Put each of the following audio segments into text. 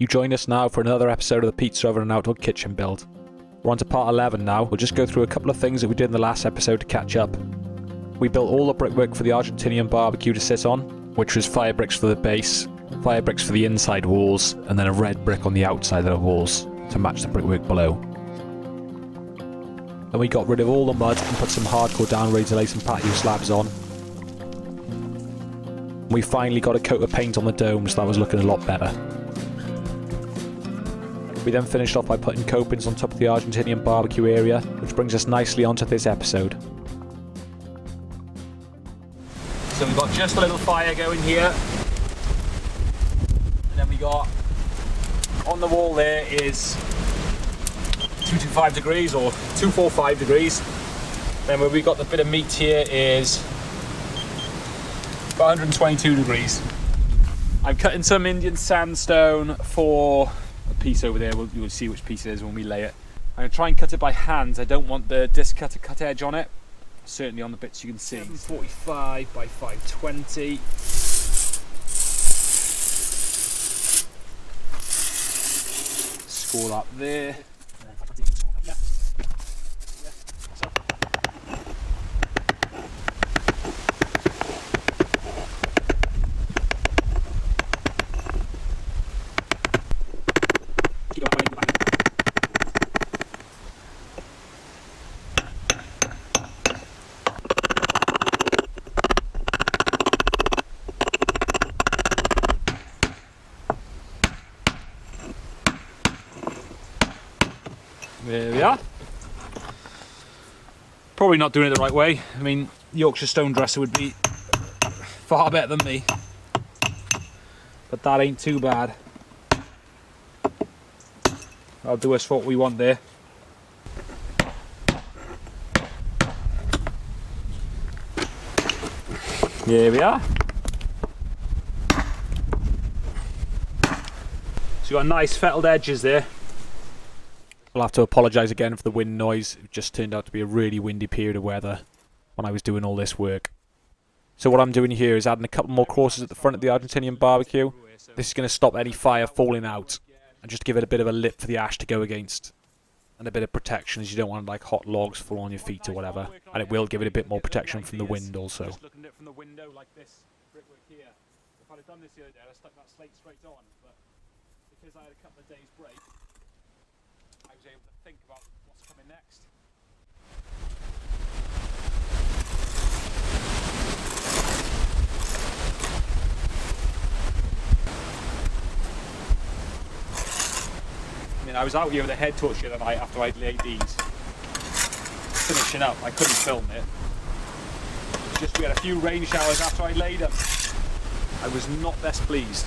You join us now for another episode of the Pizza Oven and Outdoor Kitchen build. We're on to part 11 now. We'll just go through a couple of things that we did in the last episode to catch up. We built all the brickwork for the Argentinian barbecue to sit on, which was fire bricks for the base, fire bricks for the inside walls, and then a red brick on the outside of the walls to match the brickwork below. Then we got rid of all the mud and put some hardcore down ready to lay some patio slabs on. We finally got a coat of paint on the dome, so that was looking a lot better. We then finished off by putting copings on top of the Argentinian barbecue area, which brings us nicely onto this episode. So we've got just a little fire going here, and then we got, on the wall there is 225 degrees or 245 degrees. Then where we got the bit of meat here is 122 degrees. I'm cutting some Indian sandstone for a piece over there. You'll see which piece it is when we lay it. I'm going to try and cut it by hand. I don't want the disc cutter cut edge on it. Certainly on the bits you can see. 745 by 520. Score up there. There we are. Probably not doing it the right way. I mean, Yorkshire stone dresser would be far better than me. But that ain't too bad. That'll do us for what we want there. There we are. So you got nice fettled edges there. I'll have to apologise again for the wind noise. It just turned out to be a really windy period of weather when I was doing all this work. So what I'm doing here is adding a couple more crosses at the front of the Argentinian barbecue. This is going to stop any fire falling out and just give it a bit of a lip for the ash to go against. And a bit of protection, as you don't want like hot logs fall on your feet or whatever. And it will give it a bit more protection from the wind also. Just looking at it from the window like this brickwork here. If I'd have done this the other day, I'd have stuck that slate straight on. But because I had a couple of days break, I was able to think about what's coming next. I mean, I was out here with a head torch the other night after I'd laid these. Finishing up, I couldn't film it. Just we had a few rain showers after I laid them. I was not best pleased.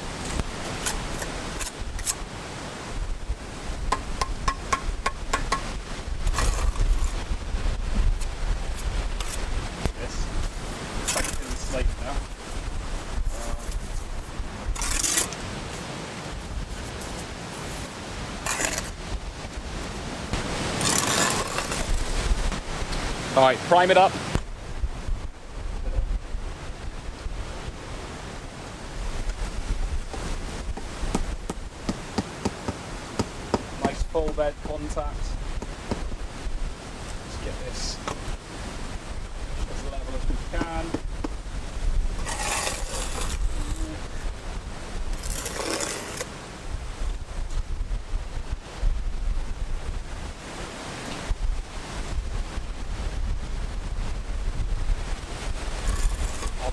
Alright, prime it up. Nice full bed contact. Let's get this as level as we can.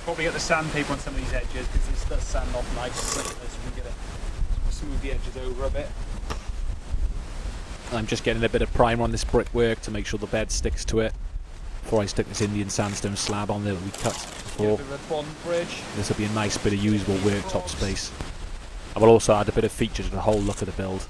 Probably get the sandpaper on some of these edges because this does sand off nice, so we can get it, smooth the edges over a bit. I'm just getting a bit of primer on this brickwork to make sure the bed sticks to it before I stick this Indian sandstone slab on there that we cut before. This will be a nice bit of usable worktop space. I will also add a bit of feature to the whole look of the build.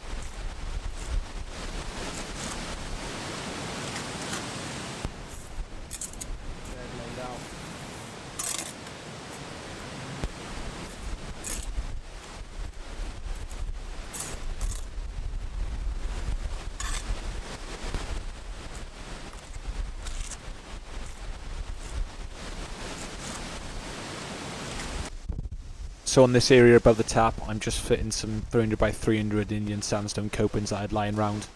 So on this area above the tap, I'm just fitting some 300 by 300 Indian sandstone copings that I had lying round.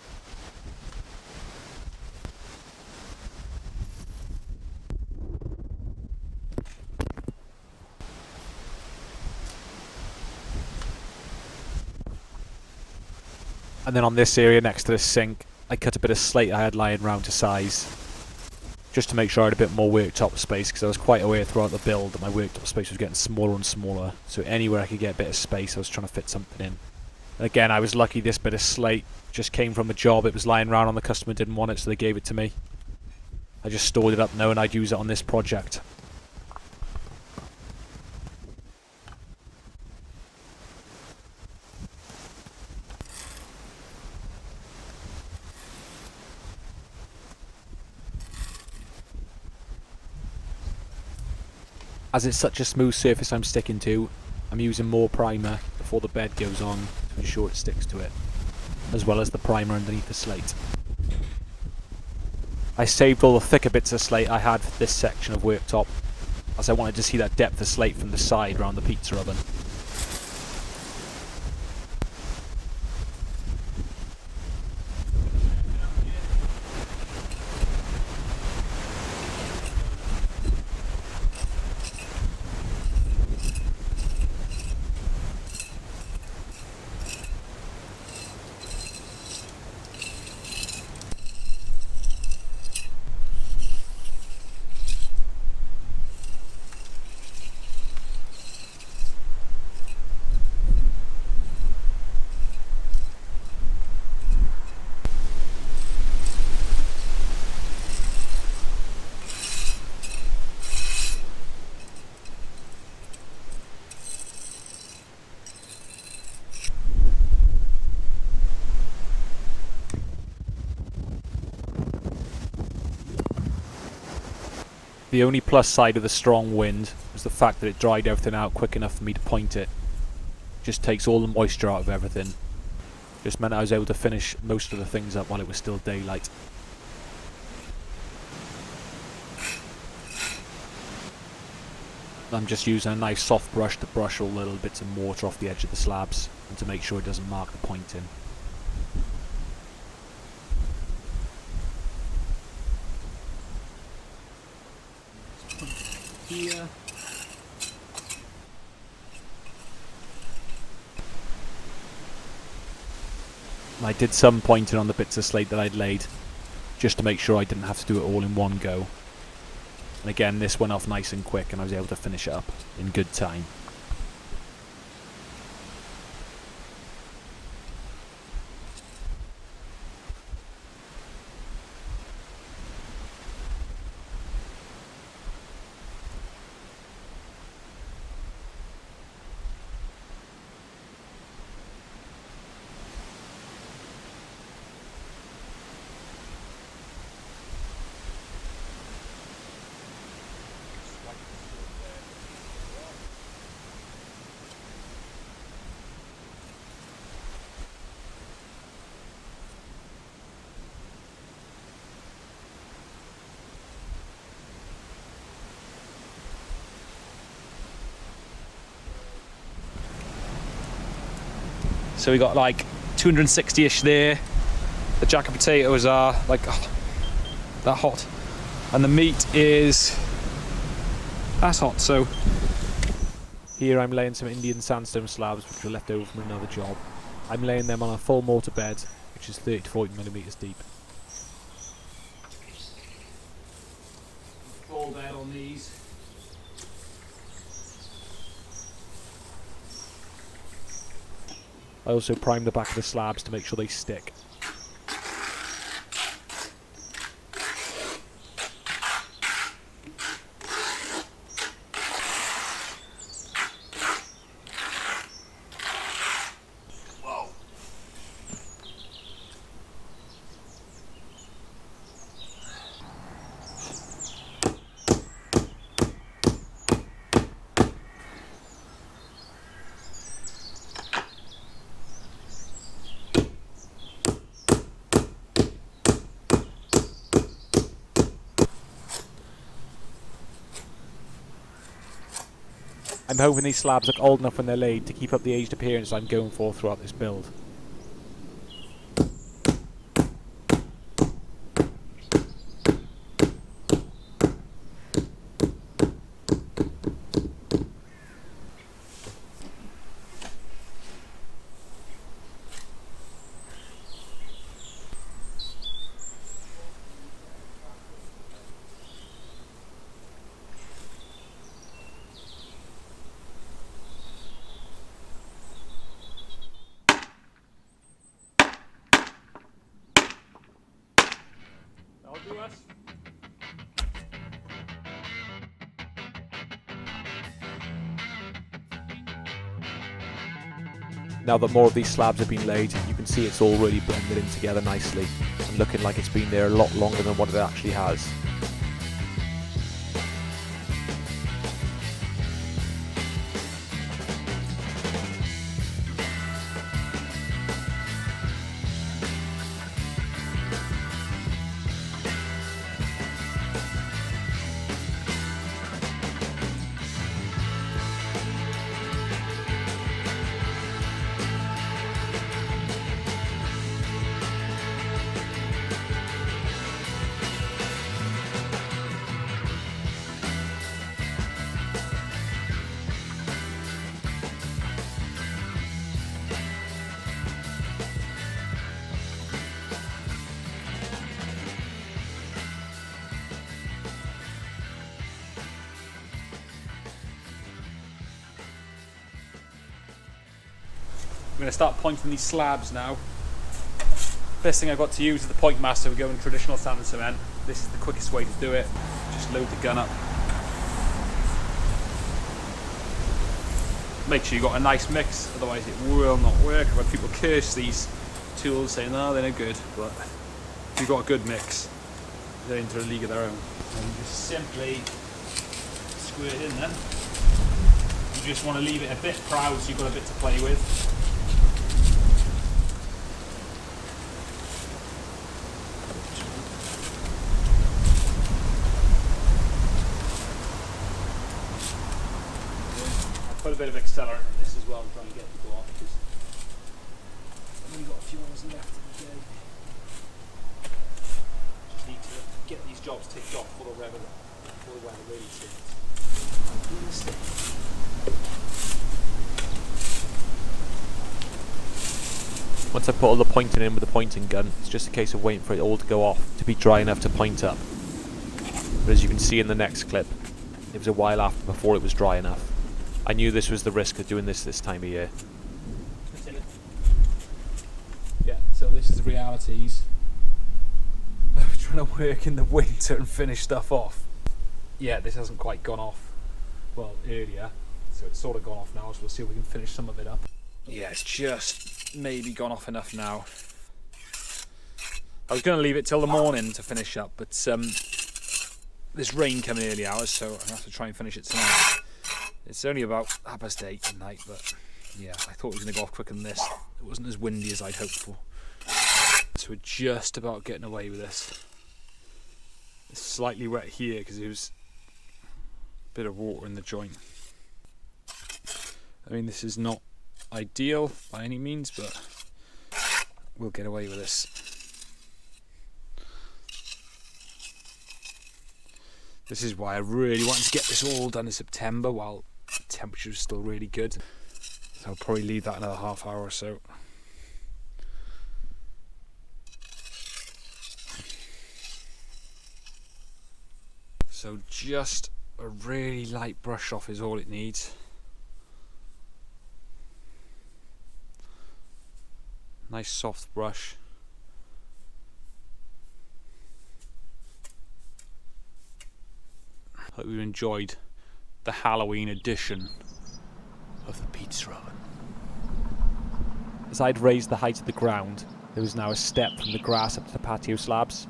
And then on this area next to the sink, I cut a bit of slate I had lying round to size, just to make sure I had a bit more worktop space, because I was quite aware throughout the build that my worktop space was getting smaller and smaller. So anywhere I could get a bit of space, I was trying to fit something in. And again, I was lucky this bit of slate just came from a job. It was lying around and the customer didn't want it, so they gave it to me. I just stored it up knowing I'd use it on this project. As it's such a smooth surface I'm sticking to, I'm using more primer before the bed goes on to ensure it sticks to it, as well as the primer underneath the slate. I saved all the thicker bits of slate I had for this section of worktop, as I wanted to see that depth of slate from the side around the pizza oven. The only plus side of the strong wind was the fact that it dried everything out quick enough for me to point it. Just takes all the moisture out of everything. Just meant I was able to finish most of the things up while it was still daylight. I'm just using a nice soft brush to brush all the little bits of mortar off the edge of the slabs and to make sure it doesn't mark the point in. Here. I did some pointing on the bits of slate that I'd laid, just to make sure I didn't have to do it all in one go. And again, this went off nice and quick and I was able to finish it up in good time. So we got like 260-ish there. The jacket potatoes are like that hot. And the meat is that's hot. So here I'm laying some Indian sandstone slabs which were left over from another job. I'm laying them on a full mortar bed which is 30 to 40 millimeters deep. Full bed on these. I also prime the back of the slabs to make sure they stick. I'm hoping these slabs look old enough when they're laid to keep up the aged appearance I'm going for throughout this build. Now that more of these slabs have been laid, you can see it's all really blended in together nicely and looking like it's been there a lot longer than what it actually has. I'm going to start pointing these slabs now. First thing I've got to use is the point master. We go in traditional sand and cement. This is the quickest way to do it. Just load the gun up. Make sure you've got a nice mix, otherwise it will not work. I've had people curse these tools saying, no, they're no good, but if you've got a good mix, they're into a league of their own. And you just simply squirt it in then. You just want to leave it a bit proud so you've got a bit to play with. Put a bit of accelerant in this as well and try and get it to go off, because I've only got a few hours left in the day. Just need to get these jobs ticked off before the weather really turns. Once I put all the pointing in with the pointing gun, it's just a case of waiting for it all to go off to be dry enough to point up. But as you can see in the next clip, it was a while after before it was dry enough. I knew this was the risk of doing this time of year. Yeah, so this is the realities of trying to work in the winter and finish stuff off. Yeah, this hasn't quite gone off, well, earlier, so it's sort of gone off now, so we'll see if we can finish some of it up. Yeah, it's just maybe gone off enough now. I was going to leave it till the morning to finish up, but this rain came in early hours, so I have to try and finish it tonight. It's only about 8:30 at night, but yeah, I thought it was going to go off quicker than this. It wasn't as windy as I'd hoped for. So we're just about getting away with this. It's slightly wet here because there was a bit of water in the joint. I mean, this is not ideal by any means, but we'll get away with this. This is why I really wanted to get this all done in September while the temperature is still really good. So I'll probably leave that another half hour or so. So just a really light brush off is all it needs. Nice soft brush. Hope you enjoyed the Halloween edition of the pizza oven. As I'd raised the height of the ground, there was now a step from the grass up to the patio slabs.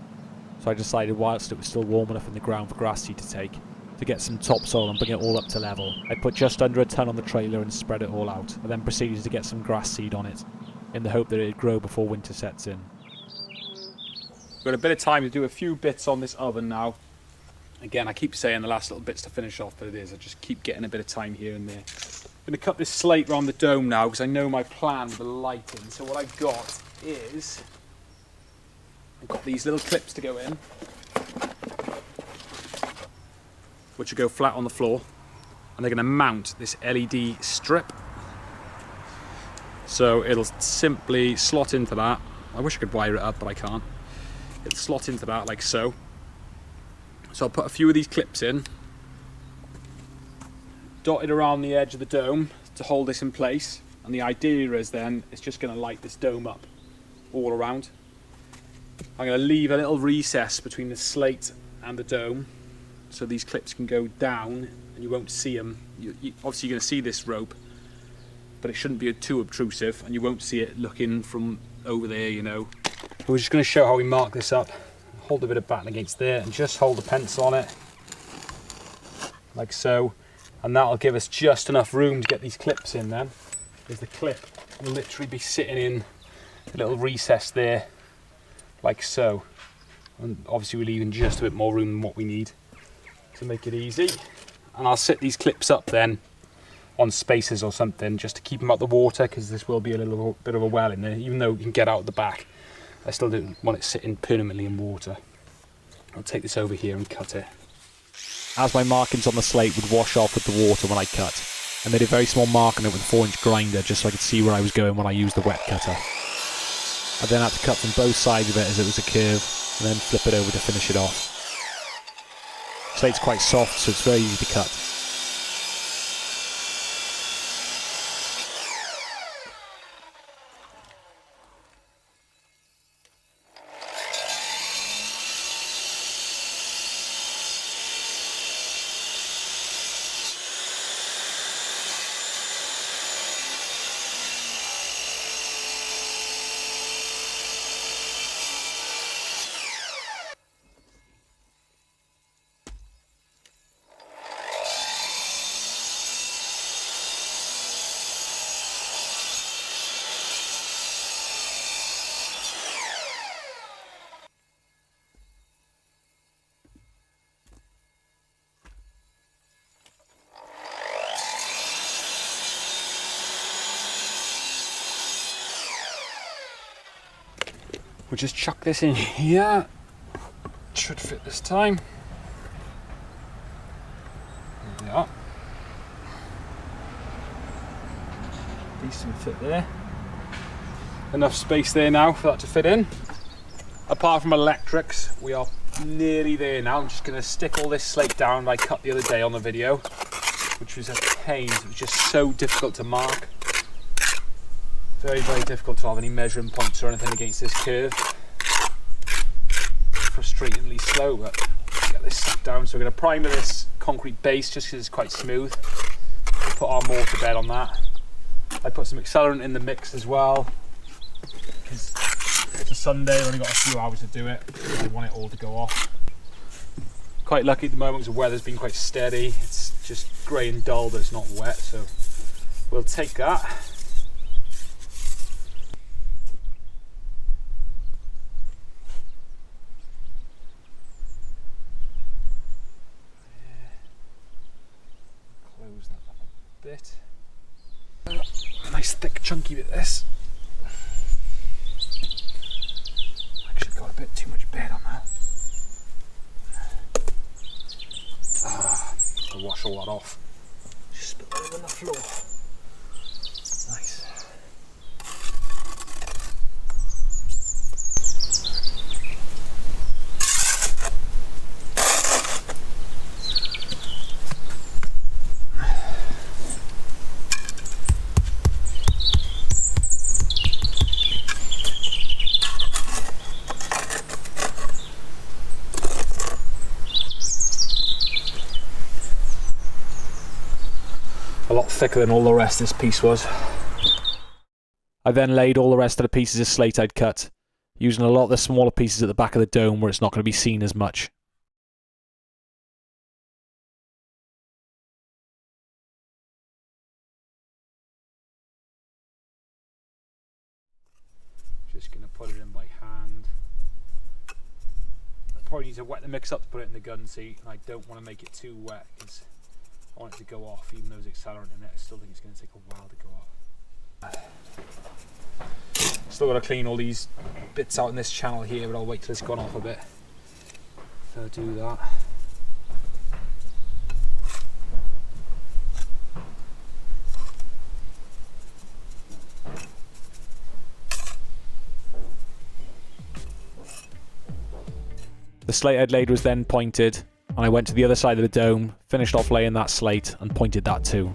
So I decided, whilst it was still warm enough in the ground for grass seed to take, to get some topsoil and bring it all up to level. I put just under a ton on the trailer and spread it all out, and then proceeded to get some grass seed on it, in the hope that it'd grow before winter sets in. We've got a bit of time to do a few bits on this oven now. Again, I keep saying the last little bits to finish off, but it is. I just keep getting a bit of time here and there. I'm going to cut this slate around the dome now because I know my plan with the lighting. So what I've got is, I've got these little clips to go in, which will go flat on the floor, and they're going to mount this LED strip. So it'll simply slot into that. I wish I could wire it up, but I can't. It'll slot into that like so. So I'll put a few of these clips in, dotted around the edge of the dome to hold this in place. And the idea is then it's just going to light this dome up all around. I'm going to leave a little recess between the slate and the dome, so these clips can go down and you won't see them. Obviously you're going to see this rope, but it shouldn't be too obtrusive and you won't see it looking from over there, you know. We're just going to show how we mark this up. Hold a bit of batten against there and just hold the pencil on it, like so. And that'll give us just enough room to get these clips in then. Because the clip will literally be sitting in a little recess there, like so. And obviously we're leaving just a bit more room than what we need to make it easy. And I'll set these clips up then on spacers or something just to keep them out the water, because this will be a little bit of a well in there. Even though you can get out the back, I still don't want it sitting permanently in water. I'll take this over here and cut it. As my markings on the slate would wash off with the water when I cut, I made a very small mark on it with a 4-inch grinder just so I could see where I was going when I used the wet cutter. I then had to cut from both sides of it as it was a curve, and then flip it over to finish it off. Slate's quite soft, so it's very easy to cut. We'll just chuck this in here. Should fit this time. There we are. Decent fit there. Enough space there now for that to fit in. Apart from electrics, we are nearly there now. I'm just going to stick all this slate down that I cut the other day on the video, which was a pain. It was just so difficult to mark. Very, very difficult to have any measuring points or anything against this curve. Frustratingly slow, but get this stuck down. So we're going to primer this concrete base just because it's quite smooth. Put our mortar bed on that. I put some accelerant in the mix as well, because it's a Sunday, I've only got a few hours to do it. I want it all to go off. Quite lucky at the moment because the weather's been quite steady. It's just grey and dull, but it's not wet, so we'll take that. Bit. Nice thick chunky bit this. Actually got a bit too much bed on that. I'll wash all that off. Just spit that on the floor. Nice. A lot thicker than all the rest this piece was. I then laid all the rest of the pieces of slate I'd cut, using a lot of the smaller pieces at the back of the dome where it's not going to be seen as much. Just going to put it in by hand. probably need to wet the mix up to put it in the gun, see, and I don't want to make it too wet because I want it to go off. Even though there's accelerant in it, I still think it's going to take a while to go off. Still got to clean all these bits out in this channel here, but I'll wait till it's gone off a bit. So I'll do that. The slate I'd laid was then pointed, and I went to the other side of the dome, finished off laying that slate, and pointed that too.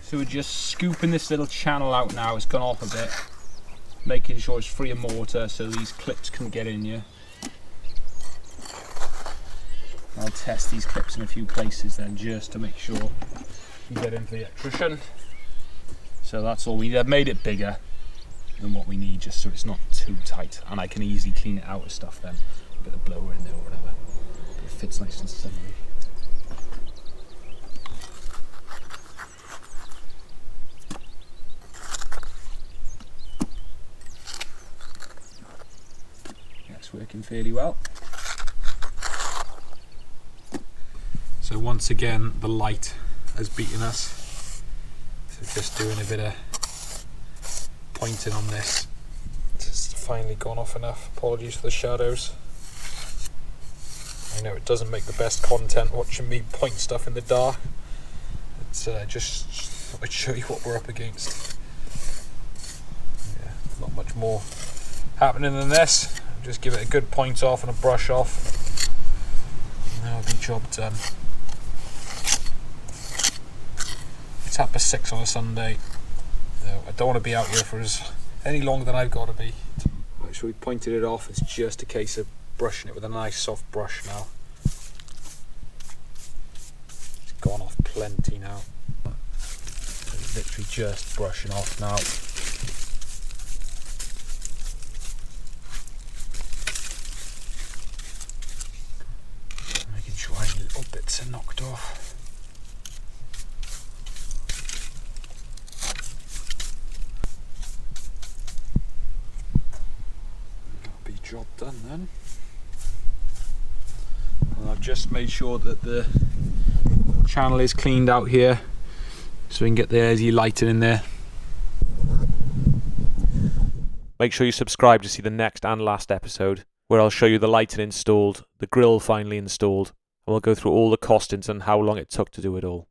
So we're just scooping this little channel out now. It's gone off a bit, making sure it's free of mortar so these clips can get in here. I'll test these clips in a few places then just to make sure we get in for the electrician. So that's all we need. I've made it bigger than what we need just so it's not too tight, and I can easily clean it out of stuff then. A bit of blower in there or whatever. But it fits nice and snugly. Working fairly well. So once again the light has beaten us, so just doing a bit of pointing on this. It's finally gone off enough. Apologies for the shadows. I know it doesn't make the best content watching me point stuff in the dark. It's just thought I'd show you what we're up against. Yeah, not much more happening than this. Just give it a good point off and a brush off, and that'll be job done. It's 6:30 on a Sunday. No, I don't want to be out here for any longer than I've got to be. Right, so we pointed it off. It's just a case of brushing it with a nice soft brush now. It's gone off plenty now. It's literally just brushing off now. Little bits are knocked off. That'll be job done then. And I've just made sure that the channel is cleaned out here so we can get the LED lighting in there. Make sure you subscribe to see the next and last episode, where I'll show you the lighting installed, the grill finally installed, and we'll go through all the costings and how long it took to do it all.